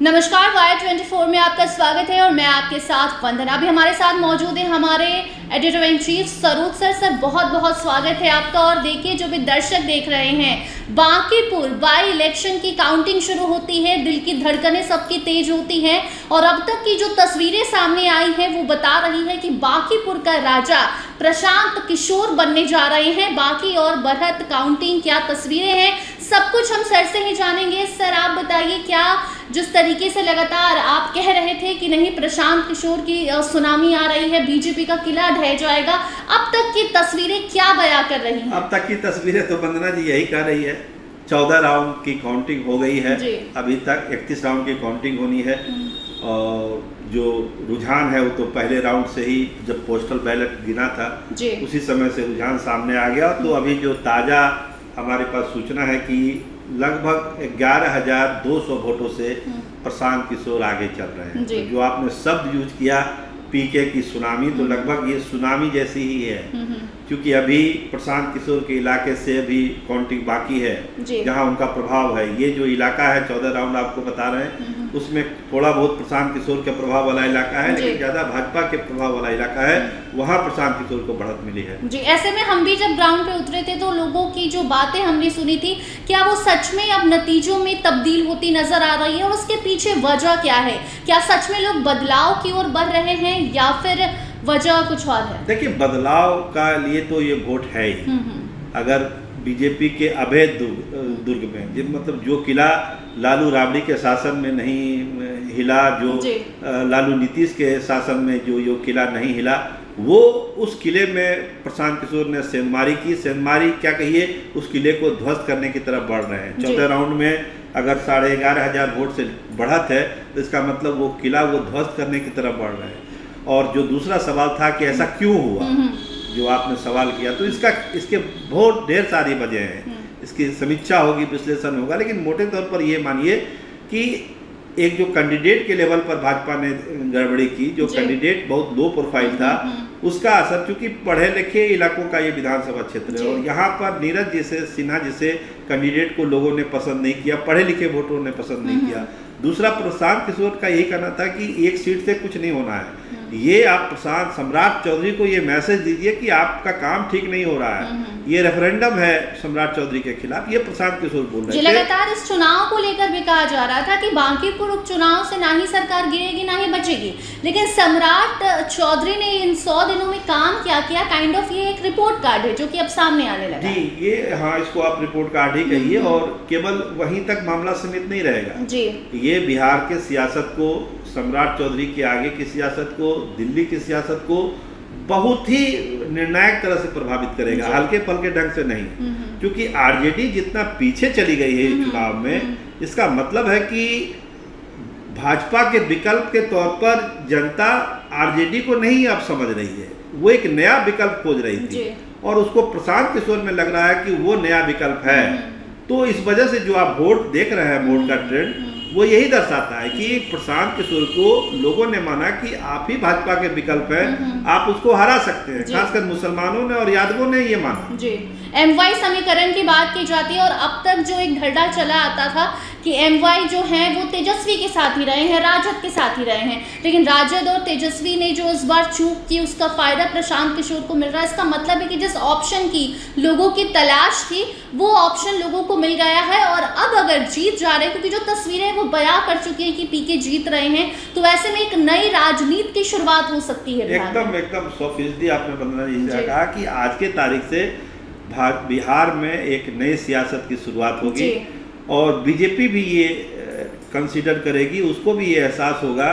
नमस्कार, Y24 में आपका स्वागत है और मैं आपके साथ वंदना। अभी हमारे साथ मौजूद है हमारे एडिटर इन चीफ सरूप सर। बहुत बहुत स्वागत है आपका। और देखिए, जो भी दर्शक देख रहे हैं, बांकीपुर बाई इलेक्शन की काउंटिंग शुरू होती है, दिल की धड़कनें सबकी तेज होती हैं और अब तक की जो तस्वीरें सामने आई हैं वो बता रही है कि बांकीपुर का राजा प्रशांत किशोर बनने जा रहे हैं। बाकी और बढ़त काउंटिंग क्या तस्वीरें हैं, सब कुछ हम सर से ही जानेंगे। सर, आप बताइए, क्या जिस तरीके से लगातार आप कह रहे थे कि नहीं प्रशांत किशोर की सुनामी आ रही है, बीजेपी का किला ढह जाएगा, अब तक की तस्वीरें क्या बयां कर रही हैं? अब तक की तस्वीरें तो वंदना जी यही कह रही है। 14 राउंड की काउंटिंग हो गई है, अभी तक 31 राउंड की काउंटिंग होनी है। और जो रुझान है वो तो पहले राउंड से ही, जब पोस्टल बैलेट गिना था उसी समय से रुझान सामने आ गया। तो अभी जो ताज़ा हमारे पास सूचना है कि लगभग 11,200 वोटों से प्रशांत किशोर आगे चल रहे हैं। तो जो आपने शब्द यूज किया पीके की सुनामी, तो लगभग ये सुनामी जैसी ही है, क्योंकि अभी प्रशांत किशोर के इलाके से अभी काउंटिंग बाकी है, जहां उनका प्रभाव है। ये जो इलाका है 14 राउंड आपको बता रहे हैं, उसमें थोड़ा बहुत प्रशांत किशोर के प्रभाव वाला इलाका है, लेकिन ज्यादा भाजपा के प्रभाव वाला इलाका है, वहाँ प्रशांत किशोर को बढ़त मिली है। जी, ऐसे में हम भी जब ग्राउंड पे उतरे थे तो लोगों की जो बातें हमने सुनी थी, क्या वो सच में अब नतीजों में तब्दील होती नजर आ रही है और उसके पीछे वजह क्या है? क्या सच में लोग बदलाव की ओर बढ़ रहे हैं या फिर वजह कुछ और है? देखिए, बदलाव का लिए तो ये वोट है ही। अगर बीजेपी के अवैध दुर्ग में, मतलब जो किला लालू राबड़ी के शासन में नहीं हिला, जो लालू नीतीश के शासन में जो किला नहीं हिला, वो उस किले में प्रशांत किशोर ने सेंधमारी की। सेंधमारी क्या कहिए, उस किले को ध्वस्त करने की तरफ बढ़ रहे हैं। 14 राउंड में अगर 11,500 वोट से बढ़त है तो इसका मतलब वो किला वो ध्वस्त करने की तरफ बढ़ रहे हैं। और जो दूसरा सवाल था कि ऐसा क्यों हुआ, जो आपने सवाल किया, तो इसके बहुत ढेर सारी वजह हैं। इसकी समीक्षा होगी, विश्लेषण होगा, लेकिन मोटे तौर पर ये मानिए कि एक जो कैंडिडेट के लेवल पर भाजपा ने गड़बड़ी की, जो कैंडिडेट बहुत लो प्रोफाइल था, उसका असर, चूंकि पढ़े लिखे इलाकों का ये विधानसभा क्षेत्र है और यहाँ पर नीरज जैसे सिन्हा जैसे कैंडिडेट को लोगों ने पसंद नहीं किया, पढ़े लिखे वोटरों ने पसंद नहीं किया। दूसरा, प्रशांत किशोर का यही कहना था कि एक सीट से कुछ नहीं होना है। ये आप प्रशांत सम्राट चौधरी को ये मैसेज दीजिए कि आपका काम ठीक नहीं हो रहा है, ये रेफरेंडम है सम्राट चौधरी के खिलाफ, ये प्रशांत किशोर बोल रहे थे। लगातार इस चुनाव को लेकर भी कहा जा रहा था कि बांकीपुर उपचुनाव से ना ही सरकार गिरेगी ना ही बचेगी, लेकिन सम्राट चौधरी ने इन 100 दिनों में काम क्या किया, काइंड ऑफ ये एक रिपोर्ट कार्ड है जो कि अब सामने आने लगा। जी, ये हाँ, इसको आप रिपोर्ट कार्ड ही कहिए। और केवल वहीं तक मामला सीमित नहीं रहेगा जी। ये बिहार के सियासत को, सम्राट चौधरी के आगे की सियासत को, दिल्ली की सियासत को बहुत ही निर्णायक तरह से प्रभावित करेगा, हल्के फल्के ढंग से नहीं। क्योंकि आरजेडी जितना पीछे चली गई है चुनाव में, इसका मतलब है कि भाजपा के विकल्प के तौर पर जनता आरजेडी को नहीं अब समझ रही है, वो एक नया विकल्प खोज रही थी और उसको प्रशांत किशोर में लग रहा है कि वो नया विकल्प है। तो इस वजह से जो आप वोट देख रहे हैं, वोट का ट्रेंड वो यही दर्शाता है कि प्रशांत किशोर को लोगों ने माना कि आप ही भाजपा के विकल्प हैं, आप उसको हरा सकते हैं। खासकर मुसलमानों ने और यादवों ने ये माना। जी, MY समीकरण की बात की जाती है और अब तक जो एक धड़ा चला आता था कि MY जो है वो तेजस्वी के साथ ही रहे हैं, राजद के साथ ही रहे हैं, लेकिन राजद और तेजस्वी ने जो इस बार चूक की उसका फायदा प्रशांत किशोर को मिल रहा है। इसका मतलब है कि जिस ऑप्शन की लोगों की तलाश थी वो ऑप्शन लोगों को मिल गया है और अब अगर जीत जा रहे हैं, क्योंकि जो तस्वीरें वो बयां कर चुके हैं कि पीके जीत रहे हैं, तो ऐसे में एक नई राजनीति की शुरुआत हो सकती है। एकदम 100% आपने वंदना जी से कहा कि आज के तारीख से बिहार में एक नई सियासत की शुरुआत होगी और बीजेपी भी ये कंसीडर करेगी, उसको भी ये एहसास होगा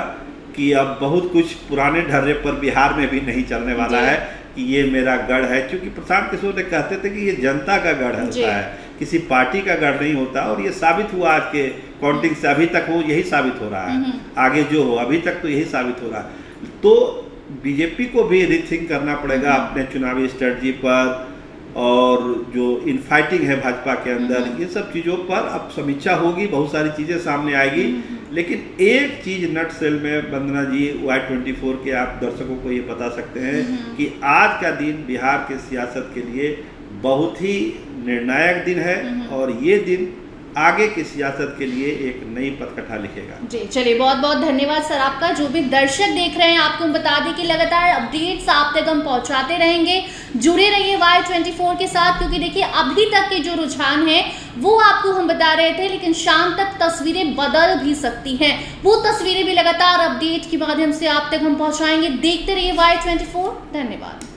कि अब बहुत कुछ पुराने ढर्रे पर बिहार में भी नहीं चलने वाला है, कि ये मेरा गढ़ है। क्योंकि प्रशांत किशोर ने कहते थे कि ये जनता का गढ़ होता है, किसी पार्टी का गढ़ नहीं होता, और ये साबित हुआ आज के काउंटिंग से। अभी तक वो यही साबित हो रहा है, आगे जो हो अभी तक तो यही साबित हो रहा है। तो बीजेपी को भी रीथिंक करना पड़ेगा अपने चुनावी स्ट्रेटजी पर, और जो इनफाइटिंग है भाजपा के अंदर, ये सब चीज़ों पर अब समीक्षा होगी, बहुत सारी चीज़ें सामने आएगी। लेकिन एक चीज़ नट सेल में वंदना जी, Y24 के आप दर्शकों को ये बता सकते हैं कि आज का दिन बिहार के सियासत के लिए बहुत ही निर्णायक दिन है और ये दिन आगे की सियासत के लिए एक नई पथकथा लिखेगा। जी चलिए, बहुत बहुत धन्यवाद सर आपका। जो भी दर्शक देख रहे हैं, आपको हम बता दें कि लगातार अपडेट्स आप तक हम पहुंचाते रहेंगे। जुड़े रहिए Y24 के साथ, क्योंकि देखिए अभी तक के जो रुझान है वो आपको हम बता रहे थे, लेकिन शाम तक तस्वीरें बदल भी सकती हैं। वो तस्वीरें भी लगातार अपडेट के माध्यम से आप तक हम पहुंचाएंगे। देखते रहिए Y24। धन्यवाद।